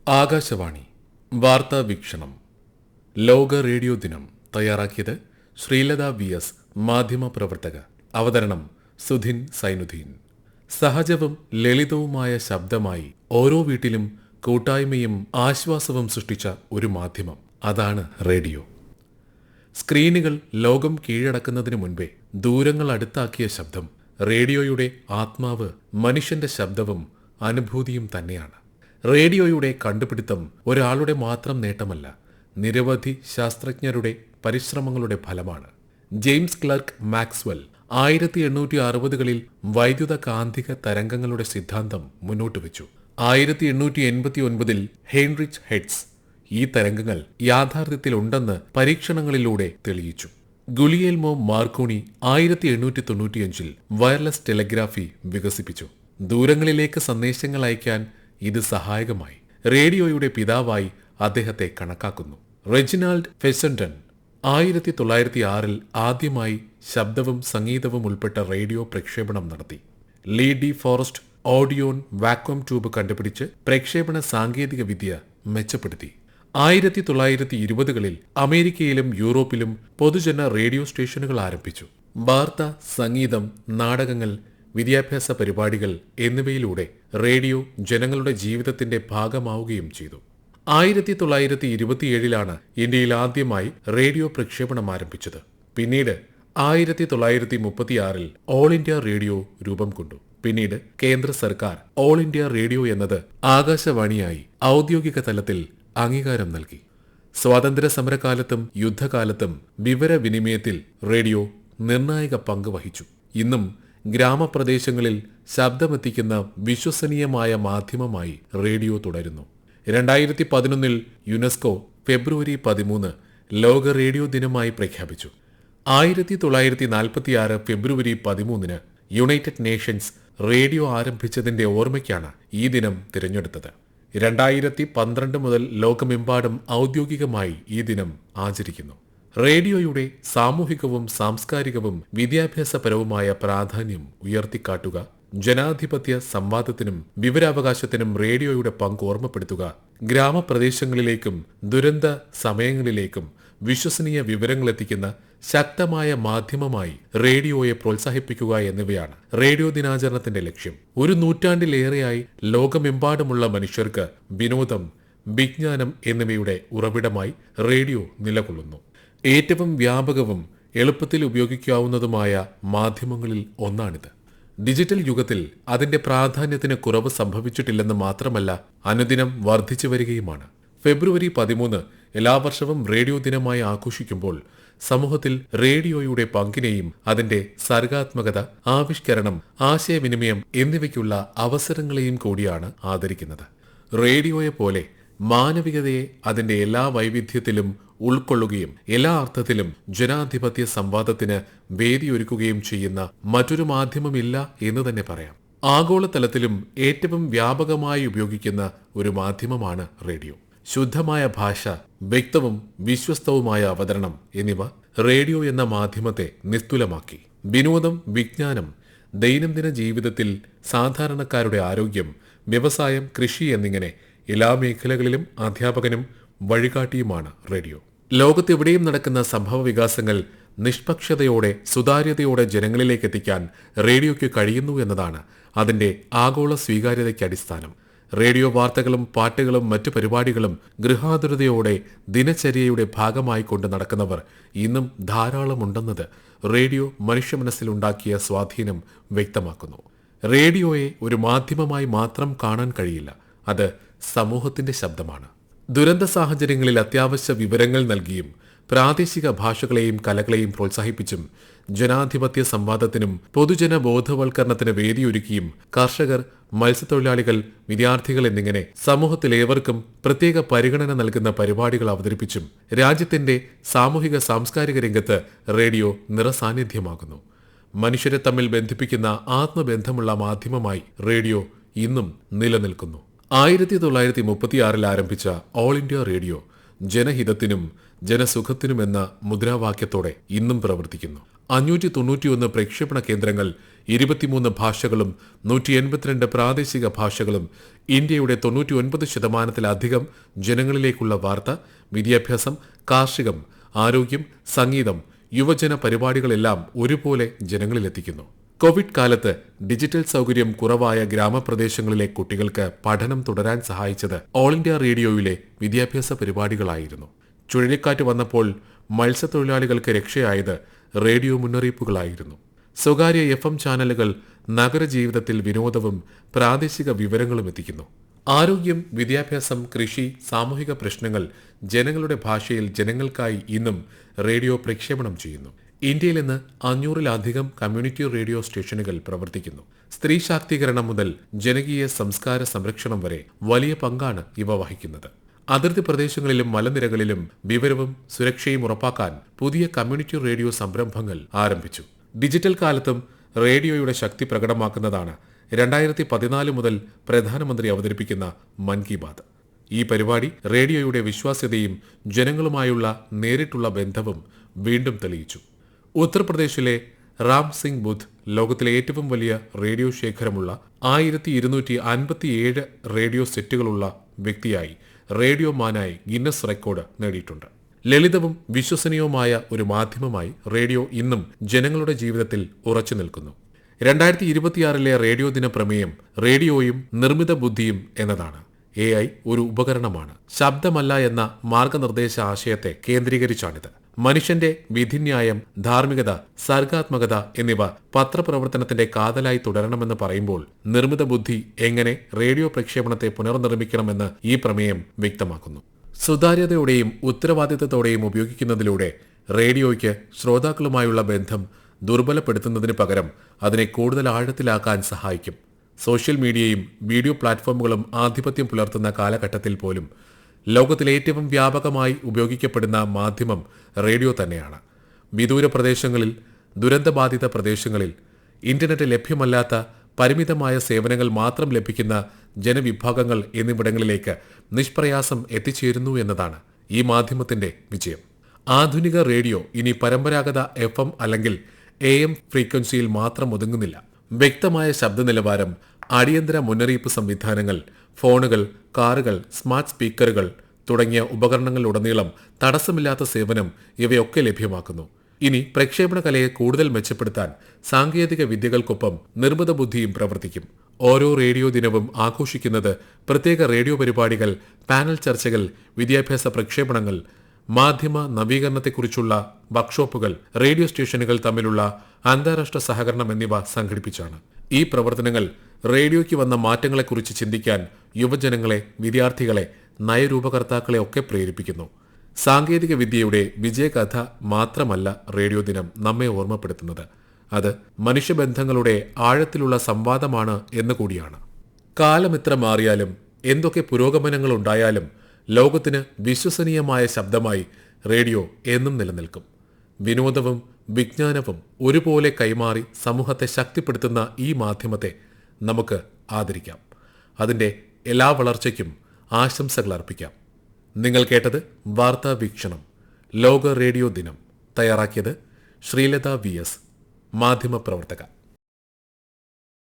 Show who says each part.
Speaker 1: ആകാശവാണി വാർത്താ വീക്ഷണം. ലോക റേഡിയോ ദിനം തയ്യാറാക്കിയത് ശ്രീലത വി.എസ്. മാധ്യമപ്രവർത്തക. അവതരണം സുധിൻ സൈനുദ്ദീൻ. സഹജവും ലളിതവുമായ ശബ്ദമായി ഓരോ വീട്ടിലും കൂട്ടായ്മയും ആശ്വാസവും സൃഷ്ടിച്ച ഒരു മാധ്യമം, അതാണ് റേഡിയോ. സ്ക്രീനുകൾ ലോകം കീഴടക്കുന്നതിനു മുൻപേ ദൂരങ്ങൾ അടുത്താക്കിയ ശബ്ദം, റേഡിയോയുടെ ആത്മാവ് മനുഷ്യന്റെ ശബ്ദവും അനുഭൂതിയും തന്നെയാണ്. റേഡിയോയുടെ കണ്ടുപിടുത്തം ഒരാളുടെ മാത്രം നേട്ടമല്ല, നിരവധി ശാസ്ത്രജ്ഞരുടെ പരിശ്രമങ്ങളുടെ ഫലമാണ്. ജെയിംസ് ക്ലർക്ക് മാക്സ്വെൽ 1860കളിൽ വൈദ്യുത കാന്തിക തരംഗങ്ങളുടെ സിദ്ധാന്തം മുന്നോട്ട് വെച്ചു. 1889ൽ ഹെൻറിച്ച് ഹെഡ്സ് ഈ തരംഗങ്ങൾ യാഥാർത്ഥ്യത്തിലുണ്ടെന്ന് പരീക്ഷണങ്ങളിലൂടെ തെളിയിച്ചു. ഗുലിയേൽമോ മാർക്കോണി 1895ൽ വയർലെസ് ടെലഗ്രാഫി വികസിപ്പിച്ചു. ദൂരങ്ങളിലേക്ക് സന്ദേശങ്ങൾ അയക്കാൻ ഇത് സഹായകമായി. റേഡിയോയുടെ പിതാവായി അദ്ദേഹത്തെ കണക്കാക്കുന്നു. റെജിനാൾഡ് ഫെസന്റൺ 1906ൽ ആദ്യമായി ശബ്ദവും സംഗീതവും ഉൾപ്പെട്ട റേഡിയോ പ്രക്ഷേപണം നടത്തി. Lee De Forest audion vacuum tube കണ്ടുപിടിച്ച് പ്രക്ഷേപണ സാങ്കേതിക വിദ്യ മെച്ചപ്പെടുത്തി. 1920കളിൽ അമേരിക്കയിലും യൂറോപ്പിലും പൊതുജന റേഡിയോ സ്റ്റേഷനുകൾ ആരംഭിച്ചു. വാർത്ത, സംഗീതം, നാടകങ്ങൾ, വിദ്യാഭ്യാസ പരിപാടികൾ എന്നിവയിലൂടെ റേഡിയോ ജനങ്ങളുടെ ജീവിതത്തിന്റെ ഭാഗമാവുകയും ചെയ്തു. 1927ലാണ് ഇന്ത്യയിൽ ആദ്യമായി റേഡിയോ പ്രക്ഷേപണം ആരംഭിച്ചത്. പിന്നീട് 1936ൽ ഓൾ ഇന്ത്യ റേഡിയോ രൂപം കൊണ്ടു. പിന്നീട് കേന്ദ്ര സർക്കാർ ഓൾ ഇന്ത്യ റേഡിയോ എന്നത് ആകാശവാണിയായി ഔദ്യോഗിക തലത്തിൽ അംഗീകാരം നൽകി. സ്വാതന്ത്ര്യ സമരകാലത്തും യുദ്ധകാലത്തും വിവരവിനിമയത്തിൽ റേഡിയോ നിർണായക പങ്ക് വഹിച്ചു. ഇന്നും ഗ്രാമപ്രദേശങ്ങളിൽ ശബ്ദമെത്തിക്കുന്ന വിശ്വസനീയമായ മാധ്യമമായി റേഡിയോ തുടരുന്നു. 2011ൽ യുനെസ്കോ ഫെബ്രുവരി 13 ലോക റേഡിയോ ദിനമായി പ്രഖ്യാപിച്ചു. 1946 ഫെബ്രുവരി 13 യുണൈറ്റഡ് നേഷൻസ് റേഡിയോ ആരംഭിച്ചതിന്റെ ഓർമ്മയ്ക്കാണ് ഈ ദിനം തിരഞ്ഞെടുത്തത്. 2012 മുതൽ ലോകമെമ്പാടും ഔദ്യോഗികമായി ഈ ദിനം ആചരിക്കുന്നു. റേഡിയോയുടെ സാമൂഹികവും സാംസ്കാരികവും വിദ്യാഭ്യാസപരവുമായ പ്രാധാന്യം ഉയർത്തിക്കാട്ടുക, ജനാധിപത്യ സംവാദത്തിനും വിവരാവകാശത്തിനും റേഡിയോയുടെ പങ്ക് ഓർമ്മപ്പെടുത്തുക, ഗ്രാമപ്രദേശങ്ങളിലേക്കും ദുരന്ത സമയങ്ങളിലേക്കും വിശ്വസനീയ വിവരങ്ങളെത്തിക്കുന്ന ശക്തമായ മാധ്യമമായി റേഡിയോയെ പ്രോത്സാഹിപ്പിക്കുക എന്നിവയാണ് റേഡിയോ ദിനാചരണത്തിന്റെ ലക്ഷ്യം. ഒരു നൂറ്റാണ്ടിലേറെയായി ലോകമെമ്പാടുമുള്ള മനുഷ്യർക്ക് വിനോദം, വിജ്ഞാനം എന്നിവയുടെ ഉറവിടമായി റേഡിയോ നിലകൊള്ളുന്നു. ഏറ്റവും വ്യാപകവും എളുപ്പത്തിൽ ഉപയോഗിക്കാവുന്നതുമായ മാധ്യമങ്ങളിൽ ഒന്നാണിത്. ഡിജിറ്റൽ യുഗത്തിൽ അതിന്റെ പ്രാധാന്യത്തിന് കുറവ് സംഭവിച്ചിട്ടില്ലെന്ന് മാത്രമല്ല, അനുദിനം വർദ്ധിച്ചു വരികയുമാണ്. ഫെബ്രുവരി 13 എല്ലാ വർഷവും റേഡിയോ ദിനമായി ആഘോഷിക്കുമ്പോൾ സമൂഹത്തിൽ റേഡിയോയുടെ പങ്കിനെയും അതിന്റെ സർഗാത്മകത, ആവിഷ്കരണം, ആശയവിനിമയം എന്നിവയ്ക്കുള്ള അവസരങ്ങളെയും കൂടിയാണ് ആദരിക്കുന്നത്. റേഡിയോയെ പോലെ മാനവികതയെ അതിന്റെ എല്ലാ വൈവിധ്യത്തിലും ഉൾക്കൊള്ളുകയും എല്ലാ അർത്ഥത്തിലും ജനാധിപത്യ സംവാദത്തിന് വേദിയൊരുക്കുകയും ചെയ്യുന്ന മറ്റൊരു മാധ്യമമില്ല എന്ന് തന്നെ പറയാം. ആഗോളതലത്തിലും ഏറ്റവും വ്യാപകമായി ഉപയോഗിക്കുന്ന ഒരു മാധ്യമമാണ് റേഡിയോ. ശുദ്ധമായ ഭാഷ, വ്യക്തവും വിശ്വസ്തവുമായ അവതരണം എന്നിവ റേഡിയോ എന്ന മാധ്യമത്തെ നിസ്തുലമാക്കി. വിനോദം, വിജ്ഞാനം, ദൈനംദിന ജീവിതത്തിൽ സാധാരണക്കാരുടെ ആരോഗ്യം, വ്യവസായം, കൃഷി എന്നിങ്ങനെ എല്ലാ മേഖലകളിലും അധ്യാപകനും വഴികാട്ടിയുമാണ് റേഡിയോ. ലോകത്തെവിടെയും നടക്കുന്ന സംഭവ വികാസങ്ങൾ നിഷ്പക്ഷതയോടെ, സുതാര്യതയോടെ ജനങ്ങളിലേക്ക് എത്തിക്കാൻ റേഡിയോയ്ക്ക് കഴിയുന്നു എന്നതാണ് അതിന്റെ ആഗോള സ്വീകാര്യതയ്ക്ക് അടിസ്ഥാനം. റേഡിയോ വാർത്തകളും പാട്ടുകളും മറ്റു പരിപാടികളും ഗൃഹാതുരതയോടെ ദിനചര്യയുടെ ഭാഗമായി കൊണ്ട് നടക്കുന്നവർ ഇന്നും ധാരാളമുണ്ടെന്നത് റേഡിയോ മനുഷ്യ മനസ്സിലുണ്ടാക്കിയ സ്വാധീനം വ്യക്തമാക്കുന്നു. റേഡിയോയെ ഒരു മാധ്യമമായി മാത്രം കാണാൻ കഴിയില്ല, അത് സമൂഹത്തിന്റെ ശബ്ദമാണ്. ദുരന്ത സാഹചര്യങ്ങളിൽ അത്യാവശ്യ വിവരങ്ങൾ നൽകിയും പ്രാദേശിക ഭാഷകളെയും കലകളെയും പ്രോത്സാഹിപ്പിച്ചും ജനാധിപത്യ സംവാദത്തിനും പൊതുജന ബോധവൽക്കരണത്തിന് വേദിയൊരുക്കിയും കർഷകർ, മത്സ്യത്തൊഴിലാളികൾ, വിദ്യാർത്ഥികൾ എന്നിങ്ങനെ സമൂഹത്തിലേവർക്കും പ്രത്യേക പരിഗണന നൽകുന്ന പരിപാടികൾ അവതരിപ്പിച്ചും രാജ്യത്തിന്റെ സാമൂഹിക സാംസ്കാരിക രംഗത്ത് റേഡിയോ നിറസാന്നിധ്യമാകുന്നു. മനുഷ്യരെ തമ്മിൽ ബന്ധിപ്പിക്കുന്ന ആത്മബന്ധമുള്ള മാധ്യമമായി റേഡിയോ ഇന്നും നിലനിൽക്കുന്നു. 1936ൽ ആരംഭിച്ച ഓൾ ഇന്ത്യ റേഡിയോ ജനഹിതത്തിനും ജനസുഖത്തിനുമെന്ന മുദ്രാവാക്യത്തോടെ ഇന്നും പ്രവർത്തിക്കുന്നു. 591 പ്രക്ഷേപണ കേന്ദ്രങ്ങൾ, 23 ഭാഷകളും 182 പ്രാദേശിക ഭാഷകളും ഇന്ത്യയുടെ 99% ജനങ്ങളിലേക്കുള്ള വാർത്ത, വിദ്യാഭ്യാസം, കാർഷികം, ആരോഗ്യം, സംഗീതം, യുവജന പരിപാടികളെല്ലാം ഒരുപോലെ ജനങ്ങളിലെത്തിക്കുന്നു. കോവിഡ് കാലത്ത് ഡിജിറ്റൽ സൗകര്യം കുറവായ ഗ്രാമപ്രദേശങ്ങളിലെ കുട്ടികൾക്ക് പഠനം തുടരാൻ സഹായിച്ചത് ഓൾ ഇന്ത്യ റേഡിയോയിലെ വിദ്യാഭ്യാസ പരിപാടികളായിരുന്നു. ചുഴലിക്കാറ്റ് വന്നപ്പോൾ മത്സ്യത്തൊഴിലാളികൾക്ക് രക്ഷയായത് റേഡിയോ മുന്നറിയിപ്പുകളായിരുന്നു. സ്വകാര്യ FM ചാനലുകൾ നഗരജീവിതത്തിൽ വിനോദവും പ്രാദേശിക വിവരങ്ങളും എത്തിക്കുന്നു. ആരോഗ്യം, വിദ്യാഭ്യാസം, കൃഷി, സാമൂഹിക പ്രശ്നങ്ങൾ ജനങ്ങളുടെ ഭാഷയിൽ ജനങ്ങൾക്കായി ഇന്നും റേഡിയോ പ്രക്ഷേപണം ചെയ്യുന്നു. ഇന്ത്യയിൽ ഇന്ന് 500-ലധികം കമ്മ്യൂണിറ്റി റേഡിയോ സ്റ്റേഷനുകൾ പ്രവർത്തിക്കുന്നു. സ്ത്രീ ശാക്തീകരണം മുതൽ ജനകീയ സംസ്കാര സംരക്ഷണം വരെ വലിയ പങ്കാണ് ഇവ വഹിക്കുന്നത്. അതിർത്തി പ്രദേശങ്ങളിലും മലനിരകളിലും വിവരവും സുരക്ഷയും ഉറപ്പാക്കാൻ പുതിയ കമ്മ്യൂണിറ്റി റേഡിയോ സംരംഭങ്ങൾ ആരംഭിച്ചു. ഡിജിറ്റൽ കാലത്തും റേഡിയോയുടെ ശക്തി പ്രകടമാക്കുന്നതാണ് 2014 മുതൽ പ്രധാനമന്ത്രി അവതരിപ്പിക്കുന്ന മൻ കി ബാത്. ഈ പരിപാടി റേഡിയോയുടെ വിശ്വാസ്യതയും ജനങ്ങളുമായുള്ള നേരിട്ടുള്ള ബന്ധവും വീണ്ടും തെളിയിച്ചു. ഉത്തർപ്രദേശിലെ റാം സിംഗ് ബുദ്ധ് ലോകത്തിലെ ഏറ്റവും വലിയ റേഡിയോ ശേഖരമുള്ള 1257 റേഡിയോ സെറ്റുകളുള്ള വ്യക്തിയായി, റേഡിയോ മാനായി ഗിന്നസ് റെക്കോർഡ് നേടിയിട്ടുണ്ട്. ലളിതവും വിശ്വസനീയവുമായ ഒരു മാധ്യമമായി റേഡിയോ ഇന്നും ജനങ്ങളുടെ ജീവിതത്തിൽ ഉറച്ചു നിൽക്കുന്നു. 2026 റേഡിയോ ദിന പ്രമേയം റേഡിയോയും നിർമ്മിത ബുദ്ധിയും എന്നതാണ്. AI ഒരു ഉപകരണമാണ്, ശബ്ദമല്ല എന്ന മാർഗനിർദ്ദേശ ആശയത്തെ കേന്ദ്രീകരിച്ചാണിത്. മനുഷ്യന്റെ വിധിന്യായം, ധാർമ്മികത, സർഗാത്മകത എന്നിവ പത്രപ്രവർത്തനത്തിന്റെ കാതലായി തുടരണമെന്ന് പറയുമ്പോൾ നിർമ്മിത ബുദ്ധി എങ്ങനെ റേഡിയോ പ്രക്ഷേപണത്തെ പുനർനിർമ്മിക്കണമെന്ന് ഈ പ്രമേയം വ്യക്തമാക്കുന്നു. സുതാര്യതയോടെയും ഉത്തരവാദിത്തത്തോടെയും ഉപയോഗിക്കുന്നതിലൂടെ റേഡിയോയ്ക്ക് ശ്രോതാക്കളുമായുള്ള ബന്ധം ദുർബലപ്പെടുത്തുന്നതിന് പകരം അതിനെ കൂടുതൽ ആഴത്തിലാക്കാൻ സഹായിക്കും. സോഷ്യൽ മീഡിയയും വീഡിയോ പ്ലാറ്റ്ഫോമുകളും ആധിപത്യം പുലർത്തുന്ന കാലഘട്ടത്തിൽ പോലും ലോകത്തിലെ ഏറ്റവും വ്യാപകമായി ഉപയോഗിക്കപ്പെടുന്ന മാധ്യമം റേഡിയോ തന്നെയാണ്. വിദൂര പ്രദേശങ്ങളിൽ, ദുരന്തബാധിത പ്രദേശങ്ങളിൽ, ഇന്റർനെറ്റ് ലഭ്യമല്ലാത്ത പരിമിതമായ സേവനങ്ങൾ മാത്രം ലഭിക്കുന്ന ജനവിഭാഗങ്ങൾ എന്നിവിടങ്ങളിലേക്ക് നിഷ്പ്രയാസം എത്തിച്ചേരുന്നു എന്നതാണ് ഈ മാധ്യമത്തിന്റെ വിജയം. ആധുനിക റേഡിയോ ഇനി പരമ്പരാഗത FM അല്ലെങ്കിൽ AM ഫ്രീക്വൻസിയിൽ മാത്രം ഒതുങ്ങുന്നില്ല. വ്യക്തമായ ശബ്ദ നിലവാരം, അടിയന്തര മുന്നറിയിപ്പ് സംവിധാനങ്ങൾ, ഫോണുകൾ, കാറുകൾ, സ്മാർട്ട് സ്പീക്കറുകൾ തുടങ്ങിയ ഉപകരണങ്ങളിലുടനീളം തടസ്സമില്ലാത്ത സേവനം ഇവയൊക്കെ ലഭ്യമാക്കുന്നു. ഇനി പ്രക്ഷേപണ കലയെ കൂടുതൽ മെച്ചപ്പെടുത്താൻ സാങ്കേതിക വിദ്യകൾക്കൊപ്പം നിർമ്മിത ബുദ്ധിയും പ്രവർത്തിക്കും. ഓരോ റേഡിയോ ദിനവും ആഘോഷിക്കുന്നത് പ്രത്യേക റേഡിയോ പരിപാടികൾ, പാനൽ ചർച്ചകൾ, വിദ്യാഭ്യാസ പ്രക്ഷേപണങ്ങൾ, മാധ്യമ നവീകരണത്തെക്കുറിച്ചുള്ള വർക്ക്ഷോപ്പുകൾ, റേഡിയോ സ്റ്റേഷനുകൾ തമ്മിലുള്ള അന്താരാഷ്ട്ര സഹകരണം എന്നിവ സംഘടിപ്പിച്ചാണ്. ഈ പ്രവർത്തനങ്ങൾ റേഡിയോയ്ക്ക് വന്ന മാറ്റങ്ങളെക്കുറിച്ച് ചിന്തിക്കാൻ യുവജനങ്ങളെ, വിദ്യാർത്ഥികളെ, നയരൂപകർത്താക്കളെ ഒക്കെ പ്രേരിപ്പിക്കുന്നു. സാങ്കേതിക വിദ്യയുടെ വിജയകഥ മാത്രമല്ല റേഡിയോ ദിനം നമ്മെ ഓർമ്മപ്പെടുത്തുന്നത്, അത് മനുഷ്യബന്ധങ്ങളുടെ ആഴത്തിലുള്ള സംവാദമാണ് എന്നുകൂടിയാണ്. കാലം എത്ര മാറിയാലും, എന്തൊക്കെ പുരോഗമനങ്ങൾ ഉണ്ടായാലും ലോകത്തിന് വിശ്വസനീയമായ ശബ്ദമായി റേഡിയോ എന്നും നിലനിൽക്കും. വിനോദവും വിജ്ഞാനവും ഒരുപോലെ കൈമാറി സമൂഹത്തെ ശക്തിപ്പെടുത്തുന്ന ഈ മാധ്യമത്തെ നമുക്ക് ആദരിക്കാം. അതിൻ്റെ എല്ലാ വളർച്ചയ്ക്കും ആശംസകൾ അർപ്പിക്കാം. നിങ്ങൾ കേട്ടത് വാർത്താ വീക്ഷണം. ലോക റേഡിയോ ദിനം തയ്യാറാക്കിയത് ശ്രീലത VS, മാധ്യമപ്രവർത്തക.